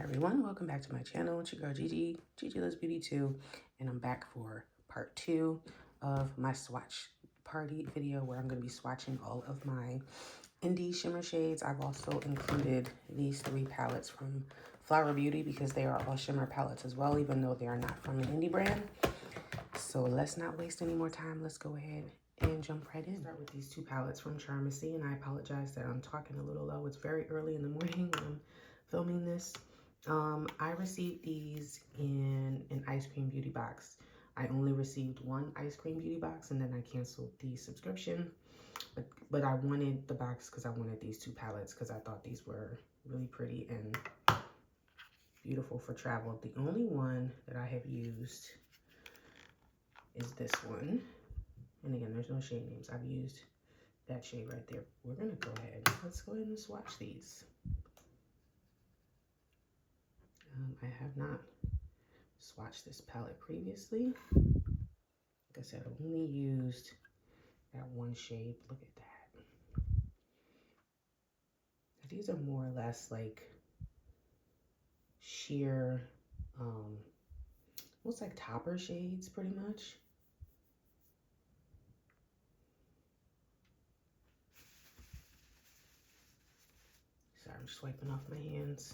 Everyone, welcome back to my channel. It's your girl Gigi Loves Beauty 2, and I'm back for part 2 of my swatch party video where I'm going to be swatching all of my indie shimmer shades. I've also included these 3 palettes from Flower Beauty because they are all shimmer palettes as well, even though they are not from an indie brand. So let's not waste any more time. Let's go ahead and jump right in. Start with these 2 palettes from Charmacy, and I apologize that I'm talking a little low. It's very early in the morning when I'm filming this. I received these in an ice cream beauty box. I only received 1 ice cream beauty box, and then I canceled the subscription. But I wanted the box because I wanted these 2 palettes because I thought these were really pretty and beautiful for travel. The only one that I have used is this one. And again, there's no shade names. I've used that shade right there. We're gonna go ahead. Let's go ahead and swatch these. I have not swatched this palette previously. Like I said, I only used that 1 shade. Look at that. These are more or less like sheer, looks like topper shades pretty much. Sorry, I'm just wiping off my hands.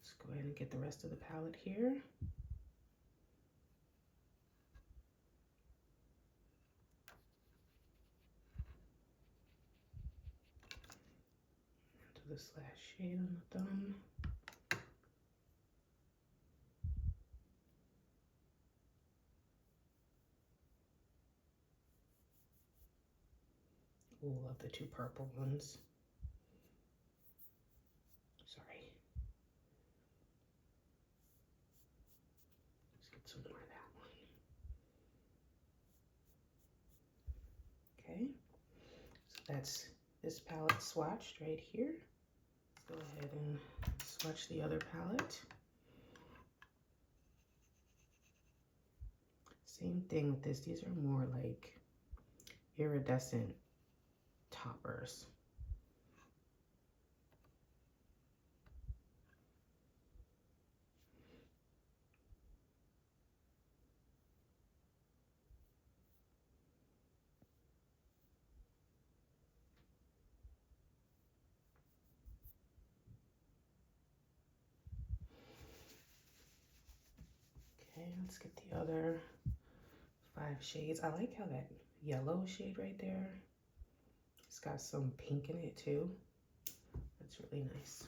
Let's go ahead and get the rest of the palette here. This last shade on the thumb. Oh, love the 2 purple ones. Sorry. Let's get some more of that one. Okay, so that's this palette swatched right here. Let's go ahead and swatch the other palette. Same thing with this. These are more like iridescent toppers. Okay, let's get the other 5 shades. I like how that yellow shade right there, it's got some pink in it too. That's really nice.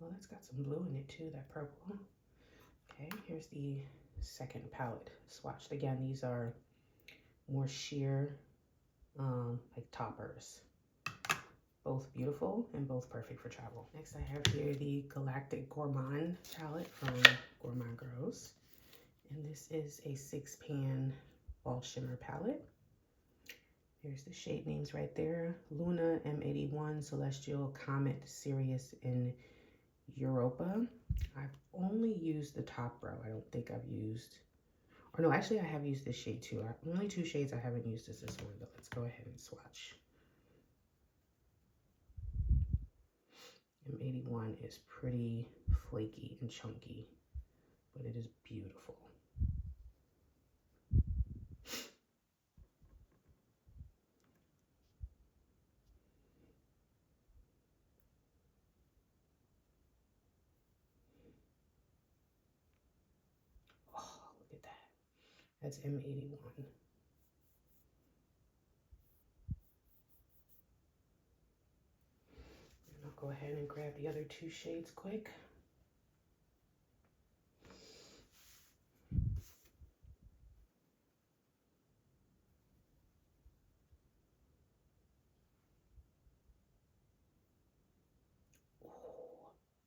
Well, that's got some blue in it too, that purple. Okay, here's the second palette swatched. Again, these are more sheer, like toppers. Both beautiful and both perfect for travel. Next, I have here the Galactic Gourmand palette from Gourmand Girls. And this is a 6-pan ball shimmer palette. Here's the shade names right there. Luna, M81, Celestial, Comet, Sirius, and Europa. I've only used the top row. I don't think I've used, or no, actually I have used this shade too. Only 2 shades I haven't used is this one, but let's go ahead and swatch. M81 is pretty flaky and chunky, but it is beautiful. Oh, look at that. That's M81. And I'll go ahead and grab the other 2 shades quick.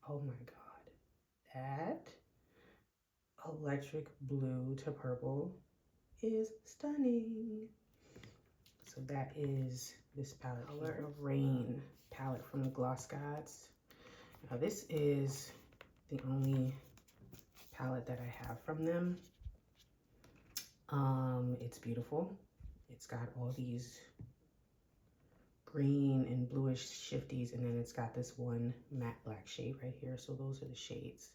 Oh my God. That electric blue to purple is stunning. So that is this palette, Color of Rain palette from Gloss Gods. Now this is the only palette that I have from them. It's beautiful. It's got all these green and bluish shifties, and then it's got this one matte black shade right here. So those are the shades.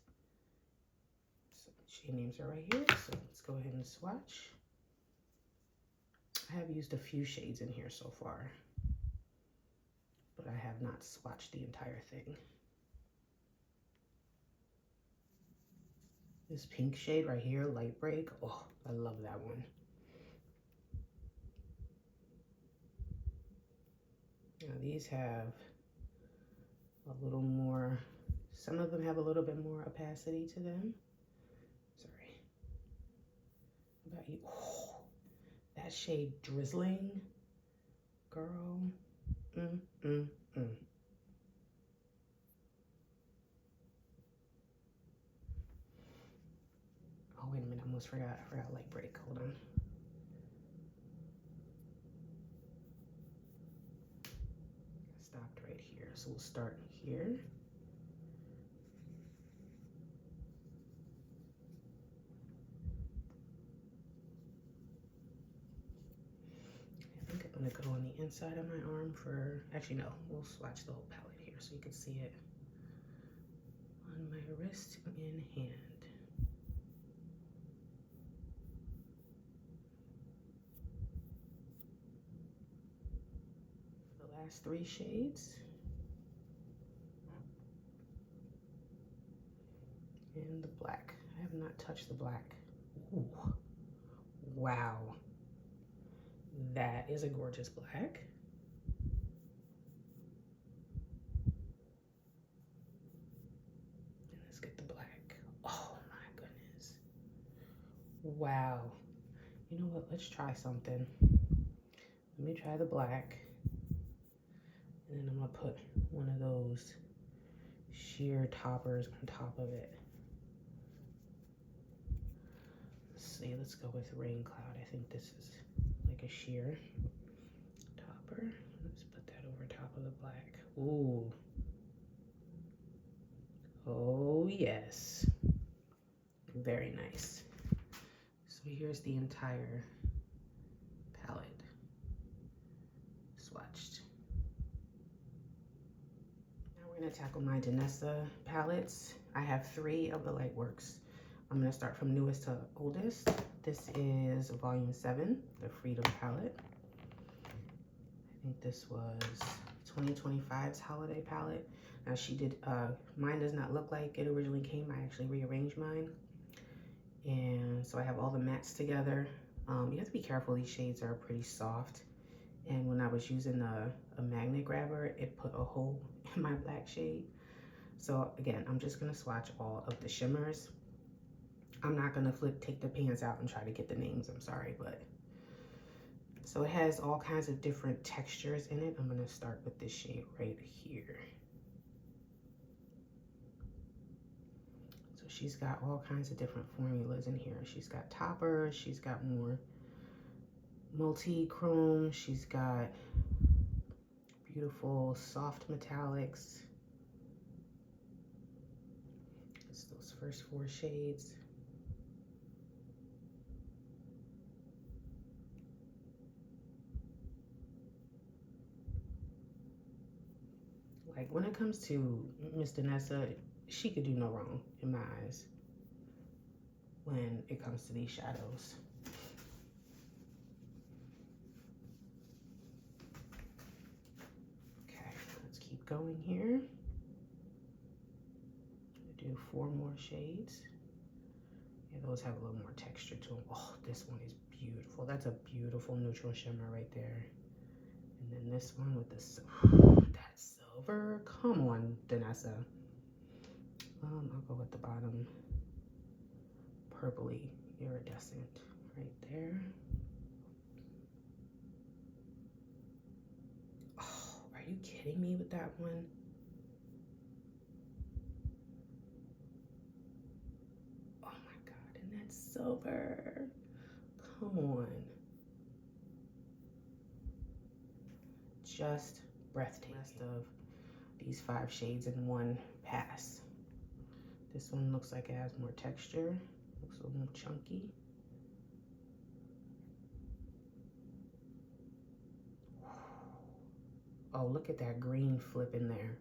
So shade names are right here. So let's go ahead and swatch. I have used a few shades in here so far, but I have not swatched the entire thing. This pink shade right here, Light Break. Oh, I love that one. Now these have a little more, some of them have a little bit more opacity to them. Sorry. What about you? Oh, that shade Drizzling, girl. Oh, wait a minute, I almost forgot. I forgot Light Break. Hold on. I stopped right here. So we'll start here. I think I'm gonna go on the inside of my arm for, actually no, we'll swatch the whole palette here so you can see it on my wrist and hand. The last three shades. And the black. I have not touched the black. Ooh. Wow. That is a gorgeous black. And let's get the black. Oh my goodness. Wow. You know what? Let's try something. Let me try the black. And then I'm gonna put one of those sheer toppers on top of it. Let's see, let's go with Rain Cloud. I think this is like a sheer topper. Let's put that over top of the black. Ooh. Oh yes. Very nice. So here's the entire palette swatched. Now we're gonna tackle my Danessa palettes. I have 3 of the Lightworks. I'm gonna start from newest to oldest. This is volume 7, the Freedom palette. I think this was 2025's holiday palette. Now she did, mine does not look like it originally came. I actually rearranged mine. And so I have all the mattes together. You have to be careful, these shades are pretty soft. And when I was using a magnet grabber, it put a hole in my black shade. So again, I'm just gonna swatch all of the shimmers. I'm not gonna take the pans out and try to get the names, I'm sorry, but. So it has all kinds of different textures in it. I'm gonna start with this shade right here. So she's got all kinds of different formulas in here. She's got toppers, she's got more multi-chrome, she's got beautiful soft metallics. It's those first 4 shades. Like when it comes to Miss Danessa, she could do no wrong in my eyes when it comes to these shadows. Okay, let's keep going here. Do 4 more shades. Yeah, those have a little more texture to them. Oh, this one is beautiful. That's a beautiful neutral shimmer right there. And then this one with the that silver. Come on, Danessa. I'll go with the bottom purpley iridescent right there. Oh, are you kidding me with that one? silver. Come on. Just breathtaking. Rest of these 5 shades in one pass. This one looks like it has more texture. Looks a little chunky. Oh, look at that green flip in there.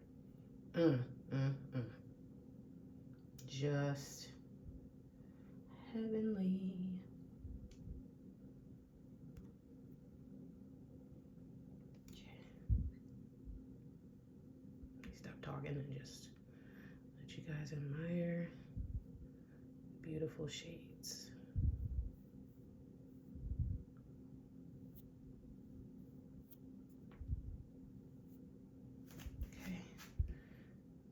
Just heavenly. Let me stop talking and just let you guys admire beautiful shades. Okay,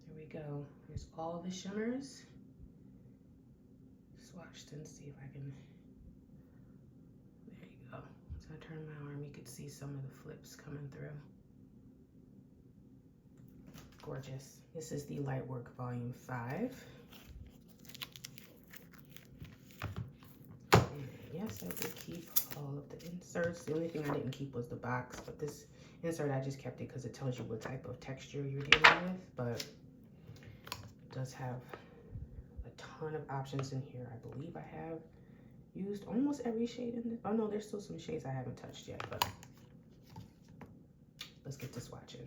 there we go. Here's all the shimmers. Swatched and see if I can, there you go. So I turn my arm, you could see some of the flips coming through. Gorgeous. This is the Lightwork Volume 5. And yes, I did keep all of the inserts. The only thing I didn't keep was the box, but this insert, I just kept it because it tells you what type of texture you're dealing with, but it does have a ton of options in here. I believe I have used almost every shade in this. Oh no, there's still some shades I haven't touched yet, but let's get to swatching.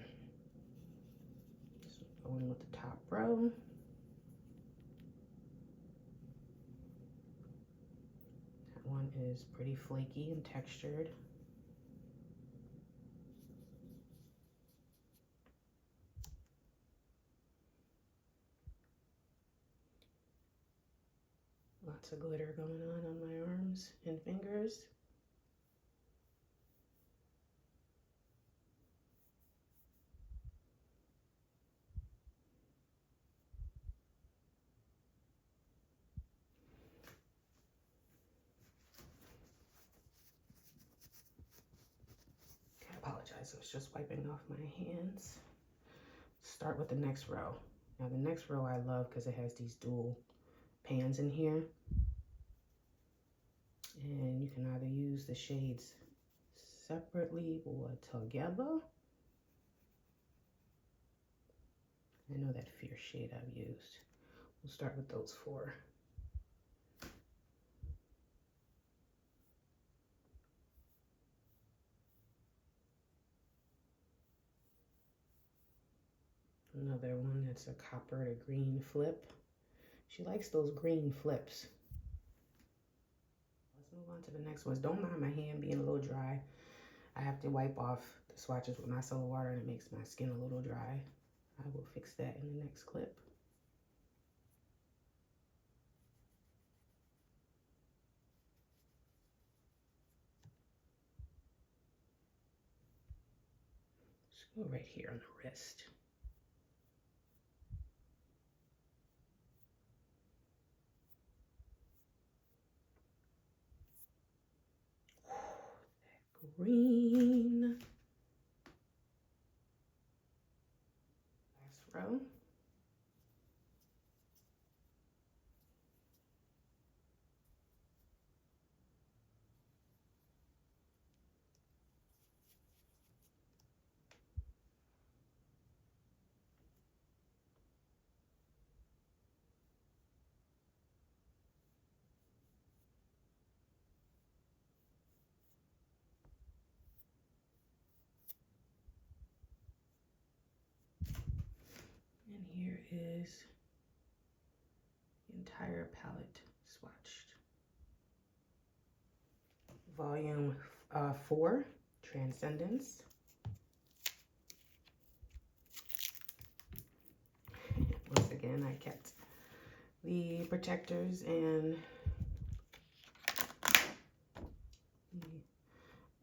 So going with the top row. That one is pretty flaky and textured. Lots of glitter going on my arms and fingers. I apologize, I was just wiping off my hands. Start with the next row. Now the next row I love because it has these dual pans in here. And you can either use the shades separately or together. I know that fierce shade I've used. We'll start with those 4. Another one that's a copper to green flip. She likes those green flips. Let's move on to the next ones. Don't mind my hand being a little dry. I have to wipe off the swatches with micellar water and it makes my skin a little dry. I will fix that in the next clip. Let's go right here on the wrist. Green. Last row. And here is the entire palette swatched. Volume 4, Transcendence. Once again, I kept the protectors and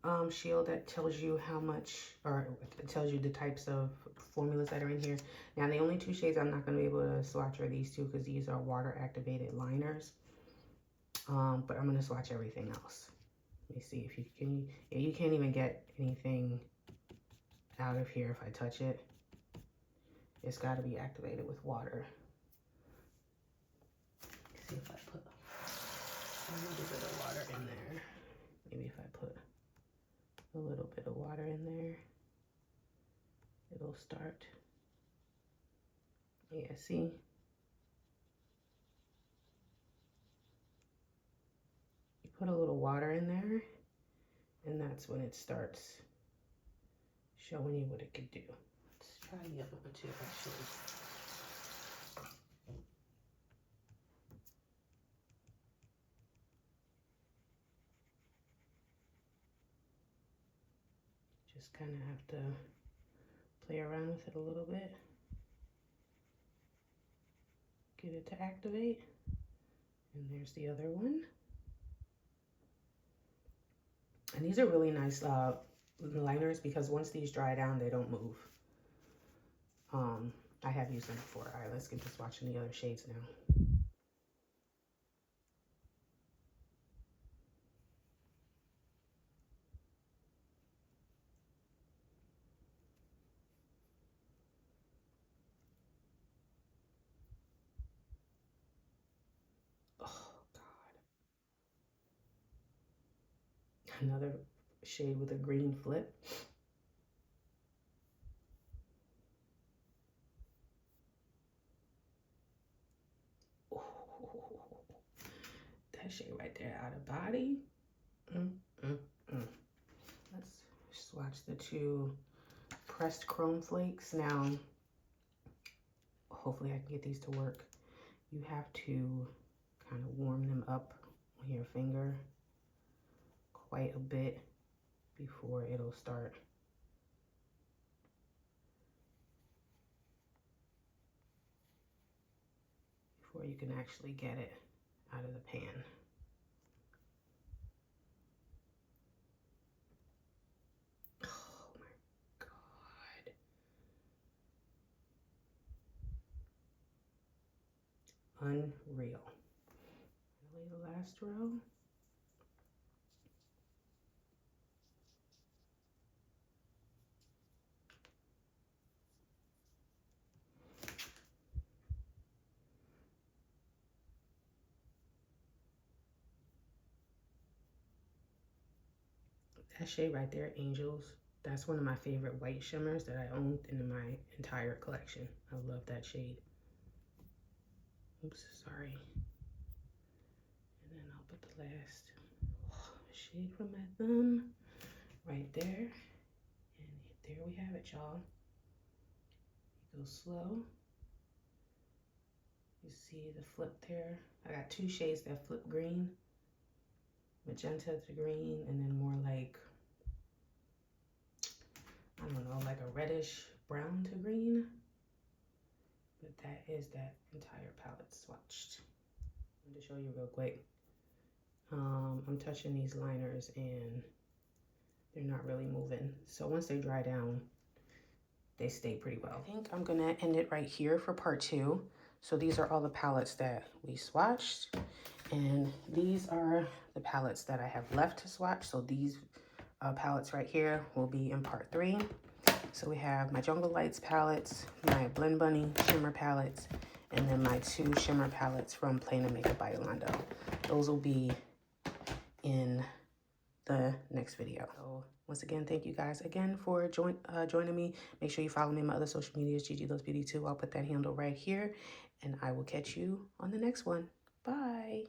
the shield that tells you how much, or it tells you the types of formulas that are in here. Now, the only 2 shades I'm not going to be able to swatch are these 2 because these are water activated liners. But I'm going to swatch everything else. Let me see if you can. Yeah, you can't even get anything out of here if I touch it. It's got to be activated with water. Let's see if I put a little bit of water in there. Maybe if I put a little bit of water in there, it'll start. Yeah, see? You put a little water in there, and that's when it starts showing you what it could do. Let's try the other one too, actually. Just kind of have to play around with it a little bit. Get it to activate. And there's the other one. And these are really nice liners because once these dry down, they don't move. I have used them before. All right, let's get to swatching the other shades now. Oh, God. Another shade with a green flip. Oh, that shade right there, Out of Body. Let's swatch the two pressed chrome flakes. Now, hopefully I can get these to work. You have to kind of warm them up on your finger quite a bit before it'll start. Before you can actually get it out of the pan. Oh my God. Unreal. Really, the last row. That shade right there, Angels, that's one of my favorite white shimmers that I own in my entire collection. I love that shade. Oops, sorry. And then I'll put the last shade from my thumb right there. And there we have it, y'all. Go slow. You see the flip there. I got two shades that flip green. Magenta to green, and then more like, I don't know, like a reddish brown to green. But that is that entire palette swatched. I'm going to show you real quick. I'm touching these liners and they're not really moving. So once they dry down, they stay pretty well. I think I'm going to end it right here for part 2. So these are all the palettes that we swatched. And these are the palettes that I have left to swatch. So these palettes right here will be in part 3. So we have my Jungle Lights palettes, my Blend Bunny shimmer palettes, and then my 2 shimmer palettes from Play and Makeup by Yolando. Those will be in the next video. So once again, thank you guys again for joining me. Make sure you follow me on my other social medias, Gigi Loves Beauty 2. I'll put that handle right here, and I will catch you on the next one. Bye.